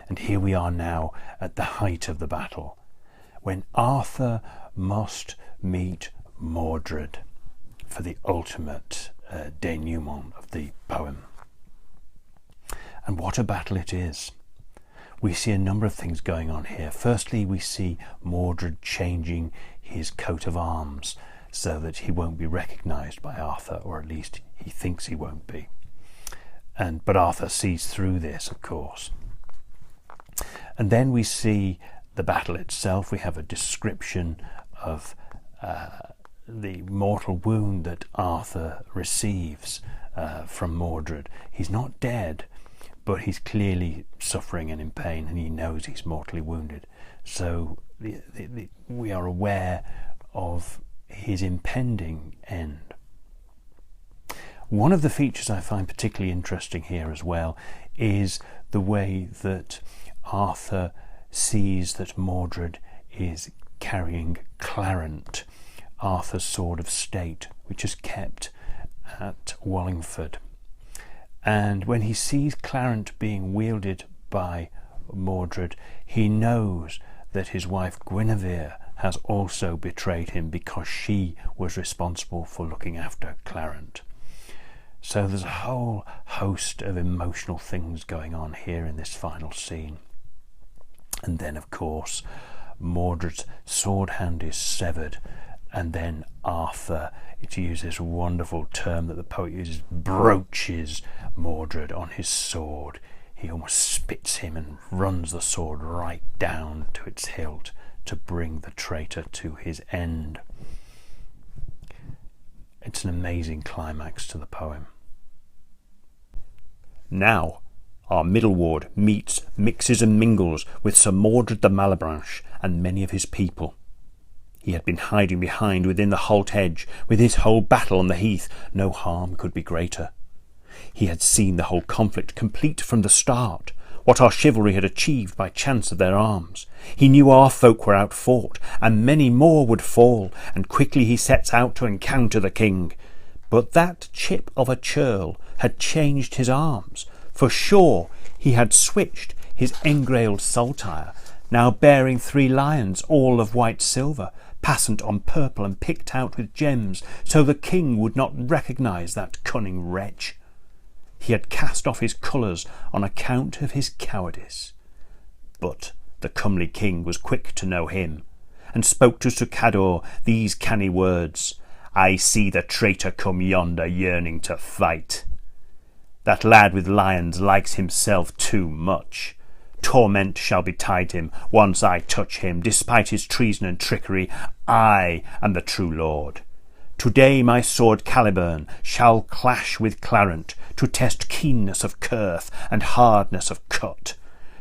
And here we are now at the height of the battle, when Arthur must meet Mordred for the ultimate denouement of the poem. And what a battle it is. We see a number of things going on here. Firstly, we see Mordred changing his coat of arms so that he won't be recognised by Arthur, or at least he thinks he won't be. But Arthur sees through this, of course. And then we see the battle itself. We have a description of the mortal wound that Arthur receives from Mordred. He's not dead, but he's clearly suffering and in pain, and he knows he's mortally wounded. So we are aware of his impending end. One of the features I find particularly interesting here as well is the way that Arthur sees that Mordred is carrying Clarent, Arthur's sword of state, which is kept at Wallingford. And when he sees Clarent being wielded by Mordred, he knows that his wife Guinevere has also betrayed him, because she was responsible for looking after Clarent. So there's a whole host of emotional things going on here in this final scene. And then, of course, Mordred's sword hand is severed, and then Arthur, to use this wonderful term that the poet uses, broaches Mordred on his sword. He almost spits him and runs the sword right down to its hilt to bring the traitor to his end. It's an amazing climax to the poem. Now our middle ward meets, mixes and mingles with Sir Mordred de Malebranche and many of his people. He had been hiding behind within the Holt hedge. With his whole battle on the heath, no harm could be greater. He had seen the whole conflict complete from the start, what our chivalry had achieved by chance of their arms. He knew our folk were outfought, and many more would fall, and quickly he sets out to encounter the king. But that chip of a churl had changed his arms. For sure he had switched his engrailed saltire, now bearing 3 lions, all of white silver, passant on purple and picked out with gems, so the king would not recognise that cunning wretch. He had cast off his colours on account of his cowardice. But the comely king was quick to know him, and spoke to Sir Cador these canny words: "I see the traitor come yonder, yearning to fight. That lad with lions likes himself too much. Torment shall betide him, once I touch him. Despite his treason and trickery, I am the true lord. Today my sword Caliburn shall clash with Clarent, to test keenness of girth and hardness of cut.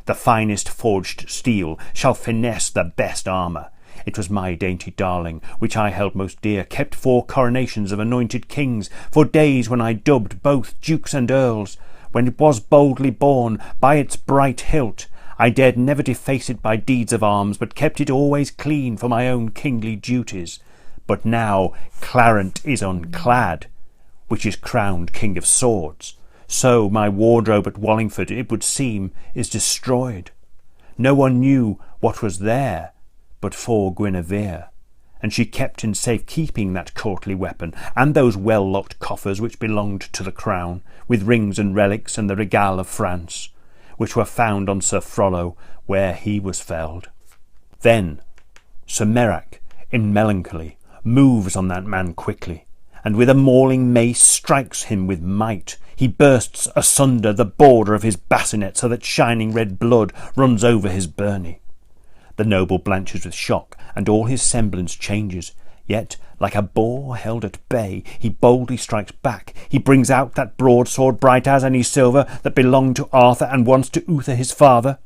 The finest forged steel shall finesse the best armour. It was my dainty darling, which I held most dear, kept 4 coronations of anointed kings, for days when I dubbed both dukes and earls. When it was boldly borne by its bright hilt, I dared never deface it by deeds of arms, but kept it always clean for my own kingly duties. But now Clarent is unclad, which is crowned king of swords. So my wardrobe at Wallingford, it would seem, is destroyed. No one knew what was there but for Guinevere, and she kept in safe keeping that courtly weapon, and those well-locked coffers which belonged to the crown, with rings and relics and the regale of France, which were found on Sir Frollo where he was felled. Then Sir Merac, in melancholy, moves on that man quickly, and with a mauling mace strikes him with might. He bursts asunder the border of his bassinet, so that shining red blood runs over his byrnie. The noble blanches with shock, and all his semblance changes. Yet, like a boar held at bay, he boldly strikes back. He brings out that broadsword, bright as any silver, that belonged to Arthur and once to Uther his father,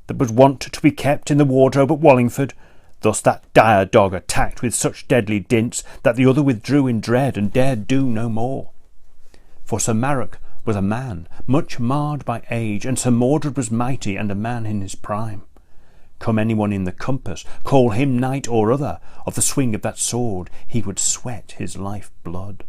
that was wont to be kept in the wardrobe at Wallingford. Thus that dire dog attacked with such deadly dints, that the other withdrew in dread, and dared do no more. For Sir Merac was a man, much marred by age, and Sir Mordred was mighty, and a man in his prime. Come anyone in the compass, call him knight or other, of the swing of that sword he would sweat his life blood.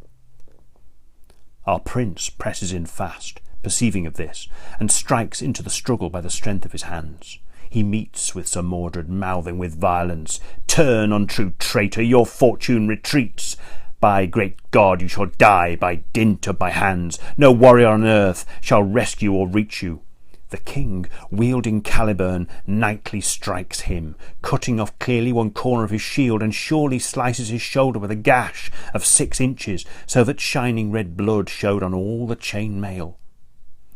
Our prince presses in fast, perceiving of this, and strikes into the struggle by the strength of his hands. He meets with Sir Mordred, mouthing with violence, "Turn, untrue traitor, your fortune retreats. By great God, you shall die by dint of my hands. No warrior on earth shall rescue or reach you." The king, wielding Caliburn, knightly strikes him, cutting off clearly one corner of his shield, and surely slices his shoulder with a gash of 6 inches, so that shining red blood showed on all the chain mail.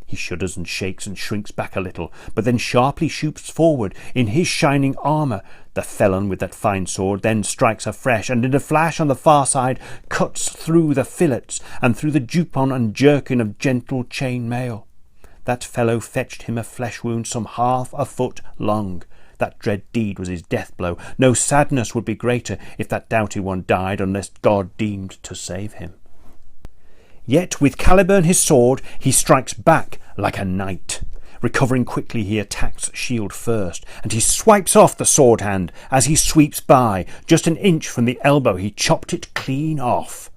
He shudders and shakes and shrinks back a little, but then sharply shoots forward in his shining armour. The felon with that fine sword then strikes afresh, and in a flash on the far side cuts through the fillets and through the jupon and jerkin of gentle chain mail. That fellow fetched him a flesh wound some 1/2 foot long. That dread deed was his death blow. No sadness would be greater if that doughty one died, unless God deemed to save him. Yet with Caliburn his sword he strikes back like a knight. Recovering quickly, he attacks shield first, and he swipes off the sword hand as he sweeps by. Just an inch from the elbow he chopped it clean off.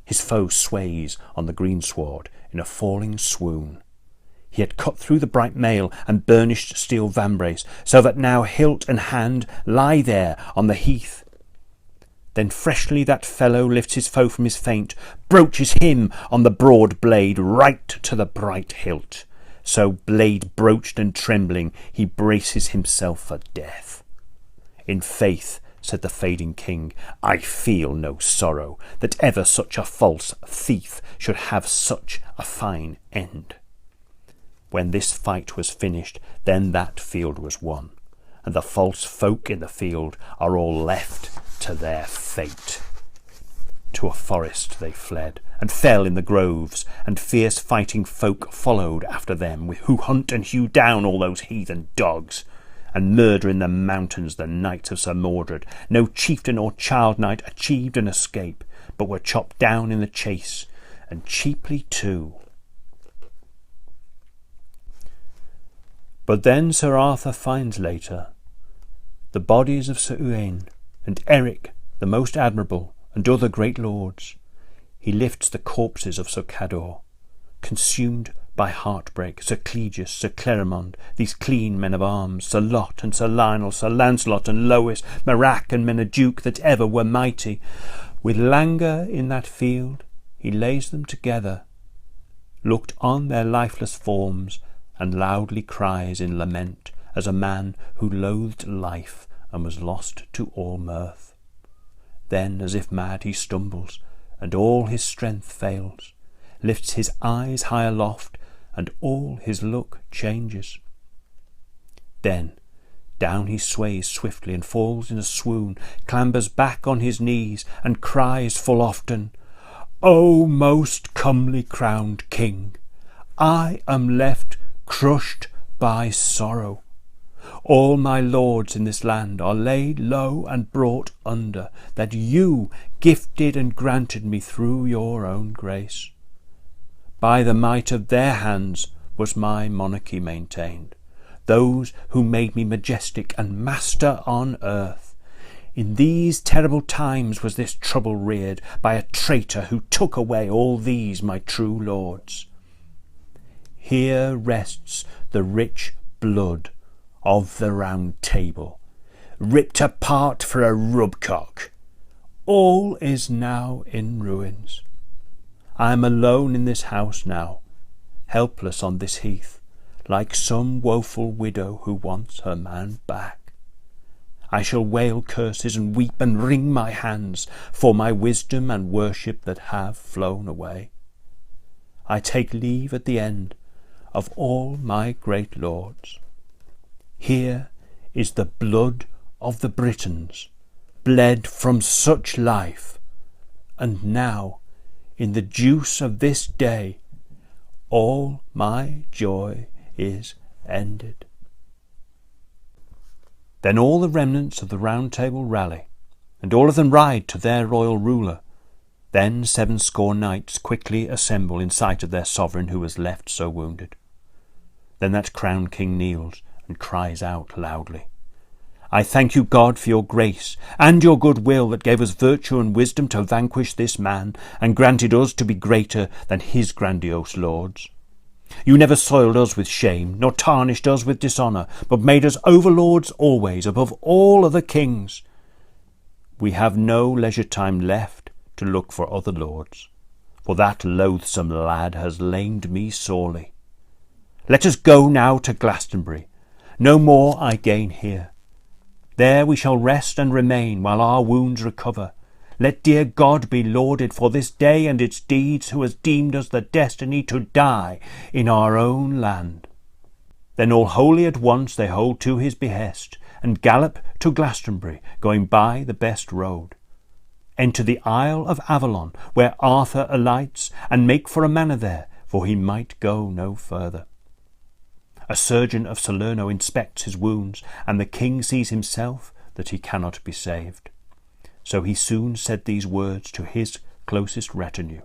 His foe sways on the greensward in a falling swoon. He had cut through the bright mail and burnished steel vambrace, so that now hilt and hand lie there on the heath. Then freshly that fellow lifts his foe from his feint, broaches him on the broad blade right to the bright hilt. So blade broached and trembling, he braces himself for death. "In faith," said the fading king, "I feel no sorrow that ever such a false thief should have such a fine end." When this fight was finished, then that field was won, and the false folk in the field are all left to their fate. To a forest they fled, and fell in the groves, and fierce fighting folk followed after them, who hunt and hew down all those heathen dogs, and murder in the mountains the knights of Sir Mordred. No chieftain or child knight achieved an escape, but were chopped down in the chase, and cheaply too. But then Sir Arthur finds later the bodies of Sir Uwaine and Eric the most admirable, and other great lords. He lifts the corpses of Sir Cador, consumed by heartbreak, Sir Clegius, Sir Cleremond, these clean men of arms, Sir Lot and Sir Lionel, Sir Lancelot and Lois, Marac and Menaduke that ever were mighty. With languor in that field he lays them together, looked on their lifeless forms, and loudly cries in lament, as a man who loathed life and was lost to all mirth. Then, as if mad, he stumbles, and all his strength fails, lifts his eyes high aloft, and all his look changes. Then down he sways swiftly and falls in a swoon, clambers back on his knees, and cries full often, "O most comely crowned king, I am left crushed by sorrow. All my lords in this land are laid low and brought under, that you gifted and granted me through your own grace. By the might of their hands was my monarchy maintained, those who made me majestic and master on earth. In these terrible times was this trouble reared by a traitor who took away all these my true lords. Here rests the rich blood of the Round Table, ripped apart for a rubcock. All is now in ruins. I am alone in this house now, helpless on this heath, like some woeful widow who wants her man back. I shall wail curses and weep and wring my hands for my wisdom and worship that have flown away. I take leave at the end of all my great lords. Here is the blood of the Britons, bled from such life, and now, in the juice of this day, all my joy is ended." Then all the remnants of the Round Table rally, and all of them ride to their royal ruler. Then 70 knights quickly assemble in sight of their sovereign who was left so wounded. Then that crowned king kneels and cries out loudly, "I thank you, God, for your grace and your good will that gave us virtue and wisdom to vanquish this man and granted us to be greater than his grandiose lords. You never soiled us with shame, nor tarnished us with dishonour, but made us overlords always above all other kings. We have no leisure time left to look for other lords, for that loathsome lad has lamed me sorely. Let us go now to Glastonbury. No more I gain here. There we shall rest and remain while our wounds recover. Let dear God be lauded for this day and its deeds, who has deemed us the destiny to die in our own land. Then all wholly at once they hold to his behest, and gallop to Glastonbury, going by the best road. Enter the Isle of Avalon, where Arthur alights, and make for a manor there, for he might go no further. A surgeon of Salerno inspects his wounds, and the king sees himself that he cannot be saved. So he soon said these words to his closest retinue.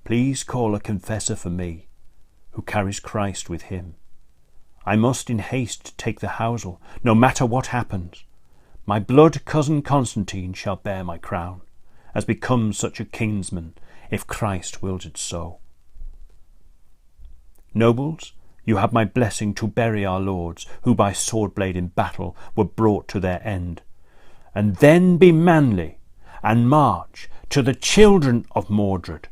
Please call a confessor for me, who carries Christ with him. I must in haste take the housel, no matter what happens. My blood cousin Constantine shall bear my crown, as becomes such a kinsman, if Christ wills it so. Nobles, you have my blessing to bury our lords, who by sword blade in battle were brought to their end. And then be manly, and march to the children of Mordred.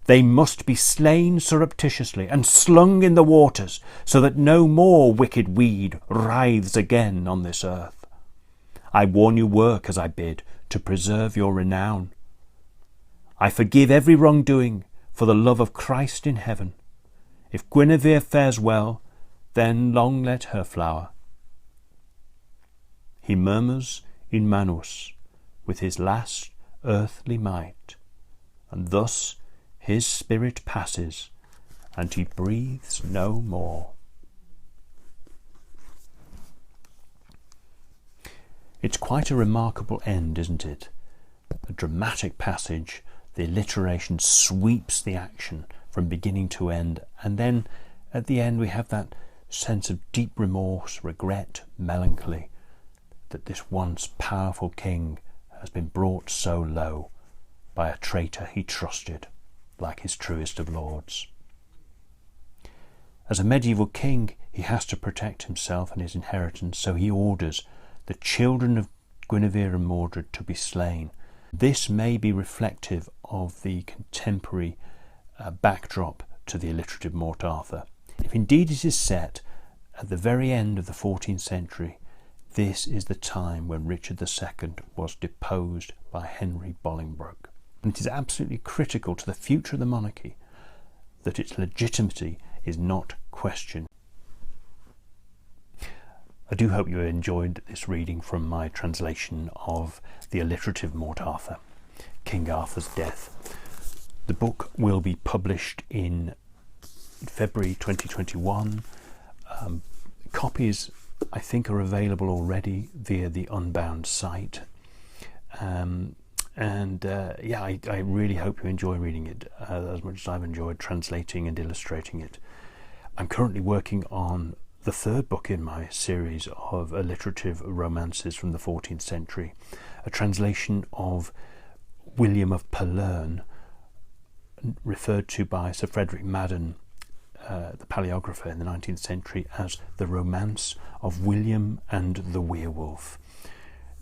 They must be slain surreptitiously and slung in the waters, so that no more wicked weed writhes again on this earth. I warn you, work as I bid, to preserve your renown. I forgive every wrongdoing for the love of Christ in heaven. If Guinevere fares well, then long let her flower. He murmurs in Manus with his last earthly might, and thus his spirit passes, and he breathes no more. It's quite a remarkable end, isn't it? A dramatic passage. The alliteration sweeps the action from beginning to end, and then at the end we have that sense of deep remorse, regret, melancholy, that this once powerful king has been brought so low by a traitor he trusted like his truest of lords. As a medieval king, he has to protect himself and his inheritance, so he orders the children of Guinevere and Mordred to be slain. This may be reflective of the contemporary backdrop to the Alliterative Morte Arthure. If indeed it is set at the very end of the 14th century, this is the time when Richard II was deposed by Henry Bolingbroke. And it is absolutely critical to the future of the monarchy that its legitimacy is not questioned. I do hope you enjoyed this reading from my translation of the Alliterative Morte Arthure, King Arthur's Death. The book will be published in February 2021. Copies, I think, are available already via the Unbound site. I really hope you enjoy reading it as much as I've enjoyed translating and illustrating it. I'm currently working on the third book in my series of alliterative romances from the 14th century, a translation of William of Pallerne, referred to by Sir Frederick Madden, the paleographer in the 19th century, as the Romance of William and the Werewolf.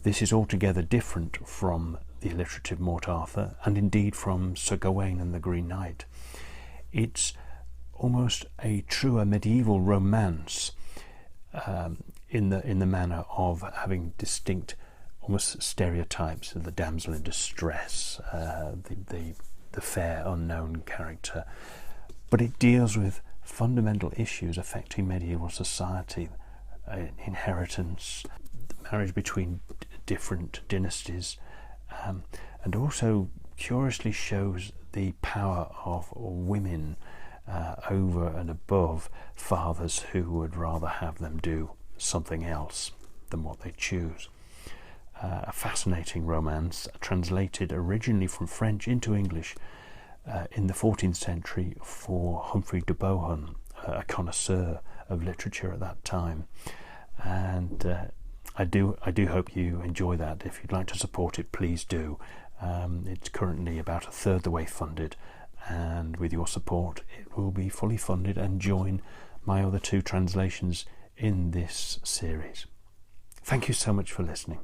This is altogether different from the Alliterative Morte Arthure, and indeed from Sir Gawain and the Green Knight. It's almost a truer medieval romance in the manner of having distinct, almost stereotypes of the damsel in distress, the fair unknown character, but it deals with fundamental issues affecting medieval society, inheritance, marriage between different dynasties, and also curiously shows the power of women over and above fathers who would rather have them do something else than what they choose. A fascinating romance, translated originally from French into English in the 14th century for Humphrey de Bohun, a connoisseur of literature at that time. And I do hope you enjoy that. If you'd like to support it, please do. It's currently about a third the way funded, and with your support it will be fully funded and join my other 2 translations in this series. Thank you so much for listening.